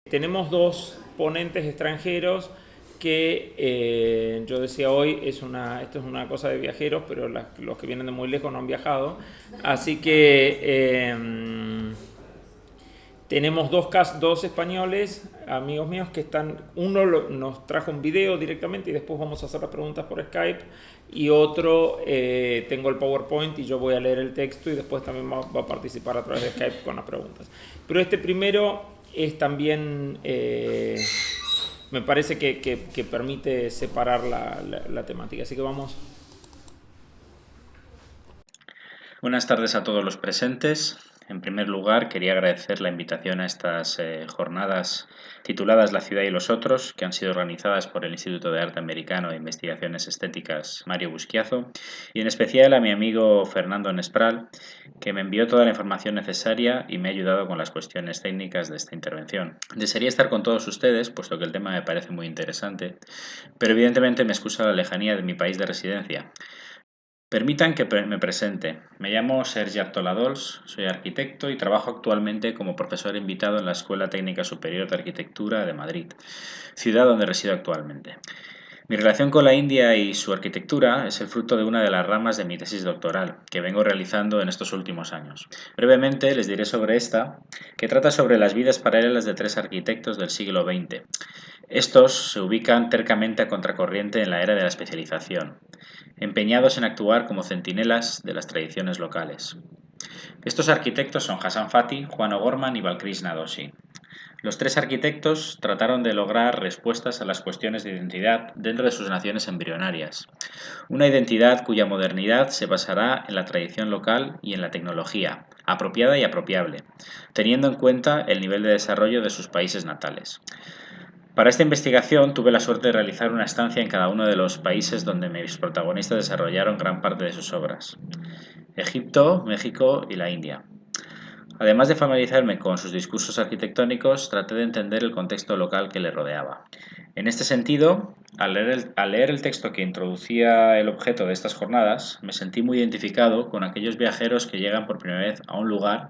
Tenemos dos ponentes extranjeros que yo decía hoy, esto es una cosa de viajeros, pero los que vienen de muy lejos no han viajado. Así que tenemos dos españoles, amigos míos, que están. Nos trajo un video directamente y después vamos a hacer las preguntas por Skype. Y otro, tengo el PowerPoint y yo voy a leer el texto y después también va a participar a través de Skype con las preguntas. Pero este primero es también, me parece que permite separar la temática. Así que vamos. Buenas tardes a todos los presentes. En primer lugar, quería agradecer la invitación a estas jornadas tituladas La ciudad y los otros, que han sido organizadas por el Instituto de Arte Americano e Investigaciones Estéticas Mario Busquiazo, y en especial a mi amigo Fernando Nespral, que me envió toda la información necesaria y me ha ayudado con las cuestiones técnicas de esta intervención. Desearía estar con todos ustedes, puesto que el tema me parece muy interesante, pero evidentemente me excusa la lejanía de mi país de residencia. Permitan que me presente. Me llamo Sergi Artola-Dols, soy arquitecto y trabajo actualmente como profesor invitado en la Escuela Técnica Superior de Arquitectura de Madrid, ciudad donde resido actualmente. Mi relación con la India y su arquitectura es el fruto de una de las ramas de mi tesis doctoral, que vengo realizando en estos últimos años. Brevemente les diré sobre esta, que trata sobre las vidas paralelas de tres arquitectos del siglo XX. Estos se ubican tercamente a contracorriente en la era de la especialización, empeñados en actuar como centinelas de las tradiciones locales. Estos arquitectos son Hassan Fati, Juan O'Gorman y Balkrishna Doshi. Los tres arquitectos trataron de lograr respuestas a las cuestiones de identidad dentro de sus naciones embrionarias. Una identidad cuya modernidad se basará en la tradición local y en la tecnología, apropiada y apropiable, teniendo en cuenta el nivel de desarrollo de sus países natales. Para esta investigación tuve la suerte de realizar una estancia en cada uno de los países donde mis protagonistas desarrollaron gran parte de sus obras: Egipto, México y la India. Además de familiarizarme con sus discursos arquitectónicos, traté de entender el contexto local que le rodeaba. En este sentido, al leer el texto que introducía el objeto de estas jornadas, me sentí muy identificado con aquellos viajeros que llegan por primera vez a un lugar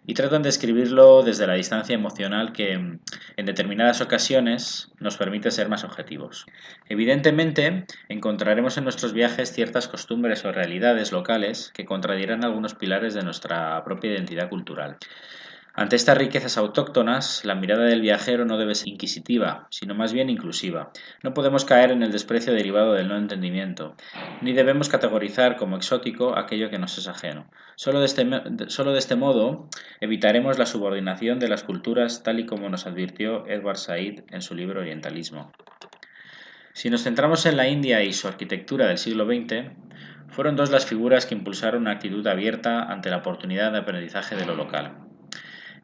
y tratan de escribirlo desde la distancia emocional que, en determinadas ocasiones, nos permite ser más objetivos. Evidentemente, encontraremos en nuestros viajes ciertas costumbres o realidades locales que contradirán algunos pilares de nuestra propia identidad cultural. Ante estas riquezas autóctonas, la mirada del viajero no debe ser inquisitiva, sino más bien inclusiva. No podemos caer en el desprecio derivado del no entendimiento, ni debemos categorizar como exótico aquello que nos es ajeno. Solo de este modo evitaremos la subordinación de las culturas, tal y como nos advirtió Edward Said en su libro Orientalismo. Si nos centramos en la India y su arquitectura del siglo XX, fueron dos las figuras que impulsaron una actitud abierta ante la oportunidad de aprendizaje de lo local.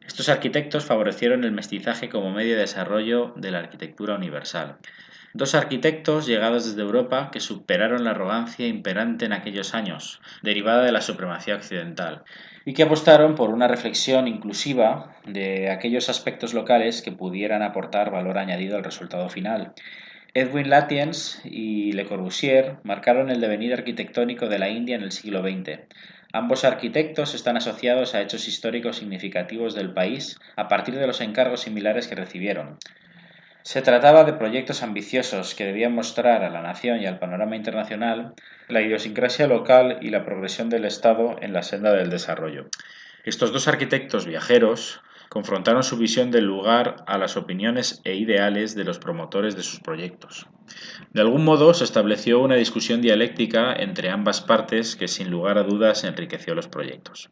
Estos arquitectos favorecieron el mestizaje como medio de desarrollo de la arquitectura universal. Dos arquitectos llegados desde Europa que superaron la arrogancia imperante en aquellos años, derivada de la supremacía occidental, y que apostaron por una reflexión inclusiva de aquellos aspectos locales que pudieran aportar valor añadido al resultado final. Edwin Lutyens y Le Corbusier marcaron el devenir arquitectónico de la India en el siglo XX. Ambos arquitectos están asociados a hechos históricos significativos del país a partir de los encargos similares que recibieron. Se trataba de proyectos ambiciosos que debían mostrar a la nación y al panorama internacional la idiosincrasia local y la progresión del Estado en la senda del desarrollo. Estos dos arquitectos viajeros confrontaron su visión del lugar a las opiniones e ideales de los promotores de sus proyectos. De algún modo se estableció una discusión dialéctica entre ambas partes que sin lugar a dudas enriqueció los proyectos.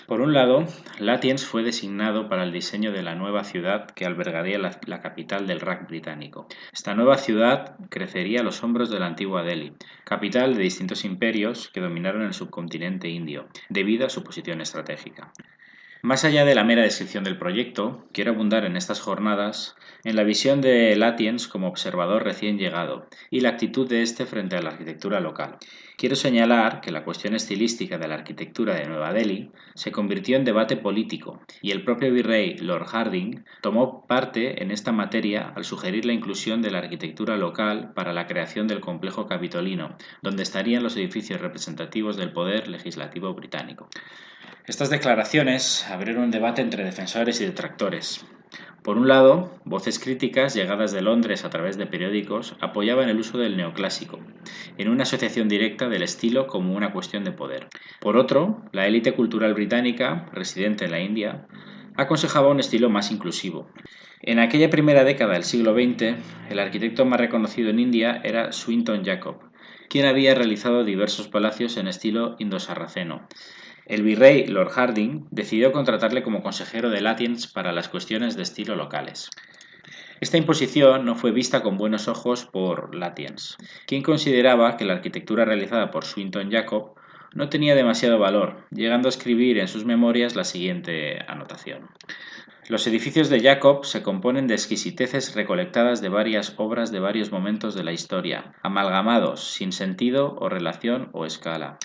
Por un lado, Lutyens fue designado para el diseño de la nueva ciudad que albergaría la capital del Raj británico. Esta nueva ciudad crecería a los hombros de la antigua Delhi, capital de distintos imperios que dominaron el subcontinente indio, debido a su posición estratégica. Más allá de la mera descripción del proyecto, quiero abundar en estas jornadas en la visión de Lutyens como observador recién llegado y la actitud de éste frente a la arquitectura local. Quiero señalar que la cuestión estilística de la arquitectura de Nueva Delhi se convirtió en debate político y el propio virrey Lord Hardinge tomó parte en esta materia al sugerir la inclusión de la arquitectura local para la creación del complejo capitolino, donde estarían los edificios representativos del poder legislativo británico. Estas declaraciones abrieron un debate entre defensores y detractores. Por un lado, voces críticas llegadas de Londres a través de periódicos apoyaban el uso del neoclásico, en una asociación directa del estilo como una cuestión de poder. Por otro, la élite cultural británica, residente en la India, aconsejaba un estilo más inclusivo. En aquella primera década del siglo XX, el arquitecto más reconocido en India era Swinton Jacob, quien había realizado diversos palacios en estilo indosarraceno. El virrey Lord Hardinge decidió contratarle como consejero de Latiens para las cuestiones de estilo locales. Esta imposición no fue vista con buenos ojos por Latiens, quien consideraba que la arquitectura realizada por Swinton Jacob no tenía demasiado valor, llegando a escribir en sus memorias la siguiente anotación. Los edificios de Jacob se componen de exquisiteces recolectadas de varias obras de varios momentos de la historia, amalgamados, sin sentido o relación o escala.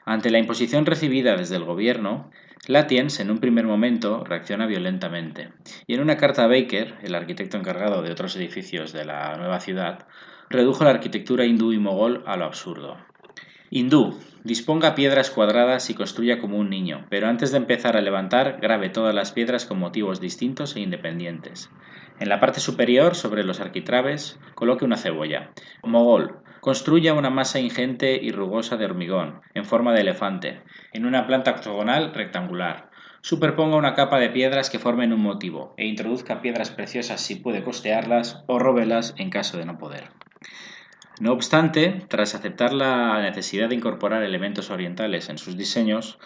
Ante la imposición recibida desde el gobierno, Latiens en un primer momento reacciona violentamente, y en una carta a Baker, el arquitecto encargado de otros edificios de la nueva ciudad, redujo la arquitectura hindú y mogol a lo absurdo. Hindú, disponga piedras cuadradas y construya como un niño, pero antes de empezar a levantar, grabe todas las piedras con motivos distintos e independientes. En la parte superior, sobre los arquitrabes, coloque una cebolla. Mogol, construya una masa ingente y rugosa de hormigón, en forma de elefante, en una planta octogonal rectangular. Superponga una capa de piedras que formen un motivo, e introduzca piedras preciosas si puede costearlas, o róbelas en caso de no poder. No obstante, tras aceptar la necesidad de incorporar elementos orientales en sus diseños,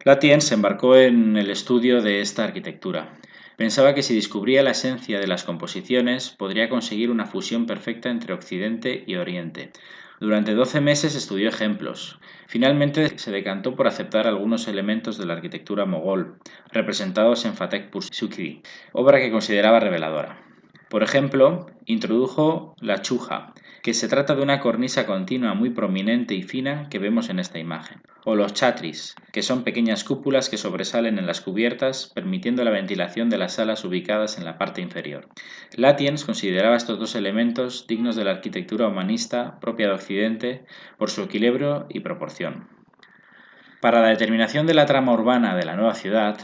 Latiens se embarcó en el estudio de esta arquitectura. Pensaba que si descubría la esencia de las composiciones, podría conseguir una fusión perfecta entre Occidente y Oriente. Durante 12 meses estudió ejemplos. Finalmente se decantó por aceptar algunos elementos de la arquitectura mogol, representados en Fatehpur Sikri, obra que consideraba reveladora. Por ejemplo, introdujo la chuja, que se trata de una cornisa continua muy prominente y fina que vemos en esta imagen, o los chatris, que son pequeñas cúpulas que sobresalen en las cubiertas, permitiendo la ventilación de las salas ubicadas en la parte inferior. Latiens consideraba estos dos elementos dignos de la arquitectura humanista propia de Occidente por su equilibrio y proporción. Para la determinación de la trama urbana de la nueva ciudad,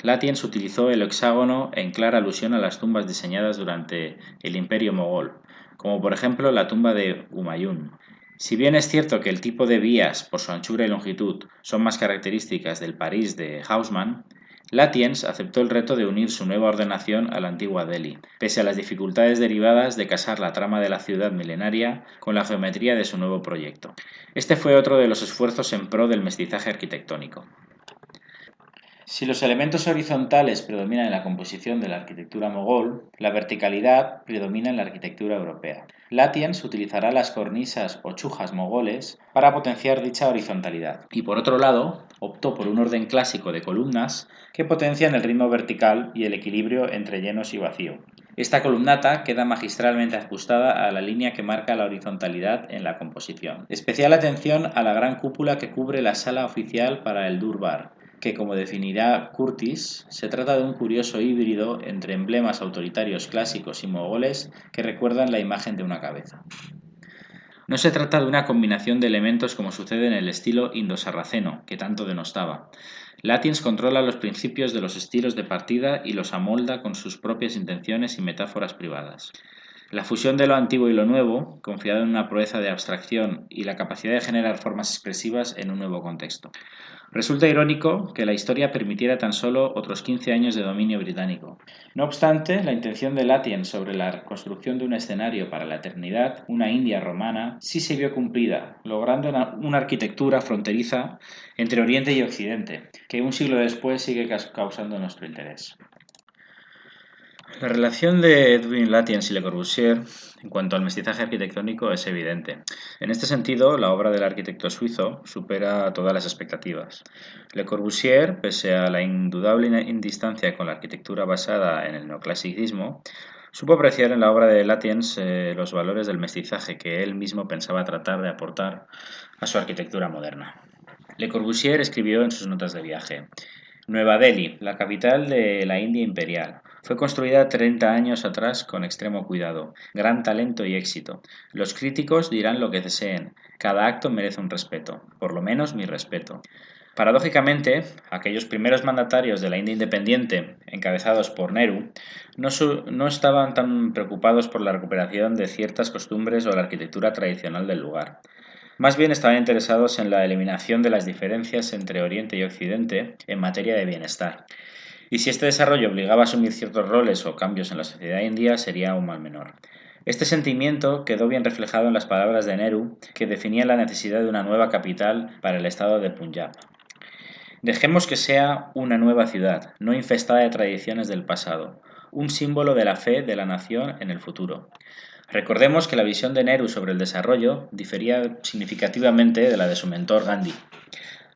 Latiens utilizó el hexágono en clara alusión a las tumbas diseñadas durante el Imperio Mogol, como por ejemplo la tumba de Humayun. Si bien es cierto que el tipo de vías, por su anchura y longitud, son más características del París de Haussmann, Latiens aceptó el reto de unir su nueva ordenación a la antigua Delhi, pese a las dificultades derivadas de casar la trama de la ciudad milenaria con la geometría de su nuevo proyecto. Este fue otro de los esfuerzos en pro del mestizaje arquitectónico. Si los elementos horizontales predominan en la composición de la arquitectura mogol, la verticalidad predomina en la arquitectura europea. Latiens utilizará las cornisas o chujas mogoles para potenciar dicha horizontalidad, y por otro lado, optó por un orden clásico de columnas que potencian el ritmo vertical y el equilibrio entre llenos y vacío. Esta columnata queda magistralmente ajustada a la línea que marca la horizontalidad en la composición. Especial atención a la gran cúpula que cubre la sala oficial para el Durbar, que, como definirá Curtis, se trata de un curioso híbrido entre emblemas autoritarios clásicos y mogoles que recuerdan la imagen de una cabeza. No se trata de una combinación de elementos como sucede en el estilo indosarraceno, que tanto denostaba. Latiens controla los principios de los estilos de partida y los amolda con sus propias intenciones y metáforas privadas. La fusión de lo antiguo y lo nuevo, confiada en una proeza de abstracción y la capacidad de generar formas expresivas en un nuevo contexto. Resulta irónico que la historia permitiera tan solo otros 15 años de dominio británico. No obstante, la intención de Latiens sobre la construcción de un escenario para la eternidad, una India romana, sí se vio cumplida, logrando una arquitectura fronteriza entre Oriente y Occidente, que un siglo después sigue causando nuestro interés. La relación de Edwin Latiens y Le Corbusier en cuanto al mestizaje arquitectónico es evidente. En este sentido, la obra del arquitecto suizo supera todas las expectativas. Le Corbusier, pese a la indudable indistancia con la arquitectura basada en el neoclasicismo, supo apreciar en la obra de Latiens los valores del mestizaje que él mismo pensaba tratar de aportar a su arquitectura moderna. Le Corbusier escribió en sus notas de viaje: Nueva Delhi, la capital de la India imperial. Fue construida 30 años atrás con extremo cuidado, gran talento y éxito. Los críticos dirán lo que deseen. Cada acto merece un respeto, por lo menos mi respeto. Paradójicamente, aquellos primeros mandatarios de la India independiente, encabezados por Nehru, no estaban tan preocupados por la recuperación de ciertas costumbres o la arquitectura tradicional del lugar. Más bien estaban interesados en la eliminación de las diferencias entre Oriente y Occidente en materia de bienestar. Y si este desarrollo obligaba a asumir ciertos roles o cambios en la sociedad india, sería un mal menor. Este sentimiento quedó bien reflejado en las palabras de Nehru, que definía la necesidad de una nueva capital para el estado de Punjab. Dejemos que sea una nueva ciudad, no infestada de tradiciones del pasado, un símbolo de la fe de la nación en el futuro. Recordemos que la visión de Nehru sobre el desarrollo difería significativamente de la de su mentor Gandhi.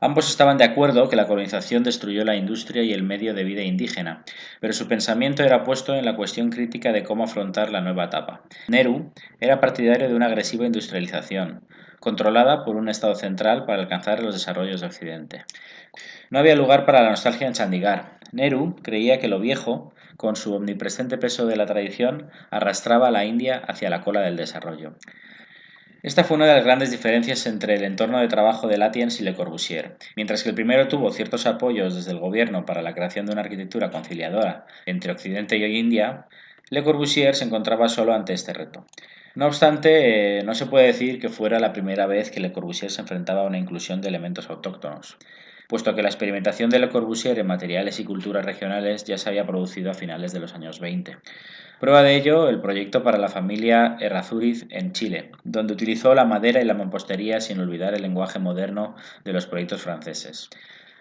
Ambos estaban de acuerdo que la colonización destruyó la industria y el medio de vida indígena, pero su pensamiento era puesto en la cuestión crítica de cómo afrontar la nueva etapa. Nehru era partidario de una agresiva industrialización, controlada por un Estado central para alcanzar los desarrollos de Occidente. No había lugar para la nostalgia en Chandigarh. Nehru creía que lo viejo, con su omnipresente peso de la tradición, arrastraba a la India hacia la cola del desarrollo. Esta fue una de las grandes diferencias entre el entorno de trabajo de Latiens y Le Corbusier. Mientras que el primero tuvo ciertos apoyos desde el gobierno para la creación de una arquitectura conciliadora entre Occidente y India, Le Corbusier se encontraba solo ante este reto. No obstante, no se puede decir que fuera la primera vez que Le Corbusier se enfrentaba a una inclusión de elementos autóctonos, puesto que la experimentación de Le Corbusier en materiales y culturas regionales ya se había producido a finales de los años 20. Prueba de ello el proyecto para la familia Errázuriz en Chile, donde utilizó la madera y la mampostería sin olvidar el lenguaje moderno de los proyectos franceses.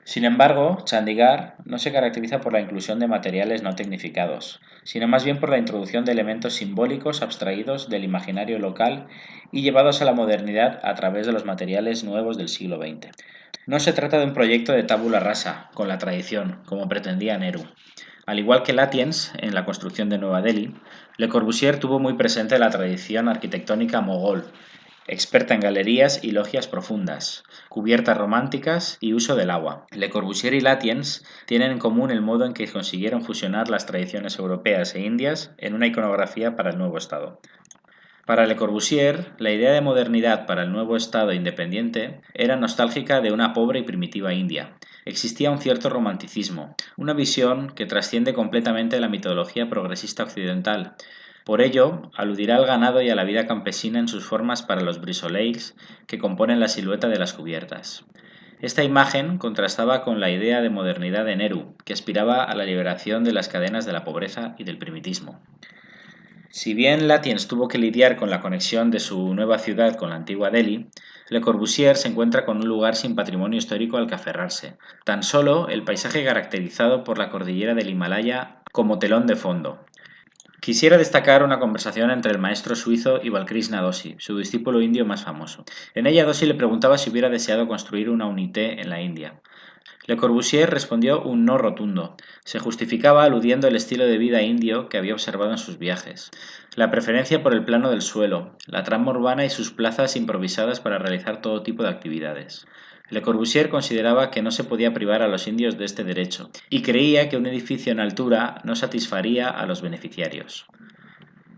Sin embargo, Chandigarh no se caracteriza por la inclusión de materiales no tecnificados, sino más bien por la introducción de elementos simbólicos abstraídos del imaginario local y llevados a la modernidad a través de los materiales nuevos del siglo XX. No se trata de un proyecto de tabula rasa, con la tradición, como pretendía Nehru. Al igual que Latiens, en la construcción de Nueva Delhi, Le Corbusier tuvo muy presente la tradición arquitectónica mogol, experta en galerías y logias profundas, cubiertas románticas y uso del agua. Le Corbusier y Latiens tienen en común el modo en que consiguieron fusionar las tradiciones europeas e indias en una iconografía para el nuevo Estado. Para Le Corbusier, la idea de modernidad para el nuevo Estado independiente era nostálgica de una pobre y primitiva India. Existía un cierto romanticismo, una visión que trasciende completamente la mitología progresista occidental. Por ello, aludirá al ganado y a la vida campesina en sus formas para los brisoleils que componen la silueta de las cubiertas. Esta imagen contrastaba con la idea de modernidad de Nehru, que aspiraba a la liberación de las cadenas de la pobreza y del primitismo. Si bien Latiens tuvo que lidiar con la conexión de su nueva ciudad con la antigua Delhi, Le Corbusier se encuentra con un lugar sin patrimonio histórico al que aferrarse, tan solo el paisaje caracterizado por la cordillera del Himalaya como telón de fondo. Quisiera destacar una conversación entre el maestro suizo y Balkrishna Doshi, su discípulo indio más famoso. En ella Doshi le preguntaba si hubiera deseado construir una unité en la India. Le Corbusier respondió un no rotundo. Se justificaba aludiendo el estilo de vida indio que había observado en sus viajes, la preferencia por el plano del suelo, la trama urbana y sus plazas improvisadas para realizar todo tipo de actividades. Le Corbusier consideraba que no se podía privar a los indios de este derecho y creía que un edificio en altura no satisfaría a los beneficiarios.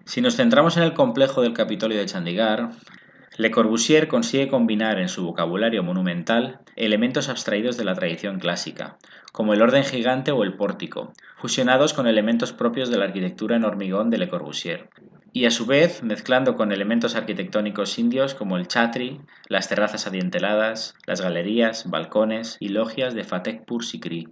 Si nos centramos en el complejo del Capitolio de Chandigarh, Le Corbusier consigue combinar en su vocabulario monumental elementos abstraídos de la tradición clásica, como el orden gigante o el pórtico, fusionados con elementos propios de la arquitectura en hormigón de Le Corbusier, y a su vez mezclando con elementos arquitectónicos indios como el chhatri, las terrazas adienteladas, las galerías, balcones y logias de Fatehpur Sikri.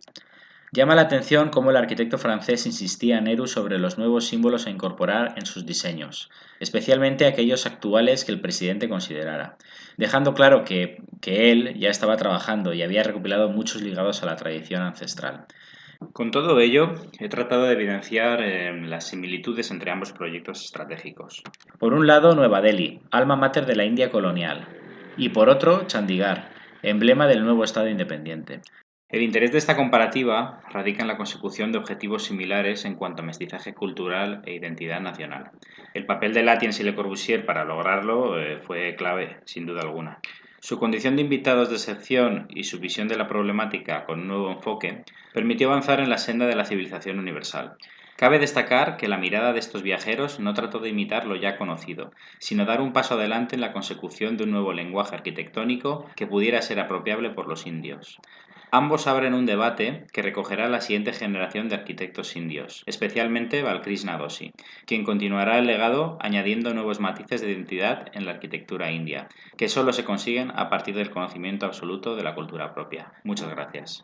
Llama la atención cómo el arquitecto francés insistía a Nehru sobre los nuevos símbolos a incorporar en sus diseños, especialmente aquellos actuales que el presidente considerara, dejando claro que él ya estaba trabajando y había recopilado muchos ligados a la tradición ancestral. Con todo ello, he tratado de evidenciar las similitudes entre ambos proyectos estratégicos. Por un lado, Nueva Delhi, alma mater de la India colonial, y por otro, Chandigarh, emblema del nuevo Estado independiente. El interés de esta comparativa radica en la consecución de objetivos similares en cuanto a mestizaje cultural e identidad nacional. El papel de Latiens y Le Corbusier para lograrlo fue clave, sin duda alguna. Su condición de invitados de excepción y su visión de la problemática con un nuevo enfoque permitió avanzar en la senda de la civilización universal. Cabe destacar que la mirada de estos viajeros no trató de imitar lo ya conocido, sino dar un paso adelante en la consecución de un nuevo lenguaje arquitectónico que pudiera ser apropiable por los indios. Ambos abren un debate que recogerá la siguiente generación de arquitectos indios, especialmente Balkrishna Doshi, quien continuará el legado añadiendo nuevos matices de identidad en la arquitectura india, que solo se consiguen a partir del conocimiento absoluto de la cultura propia. Muchas gracias.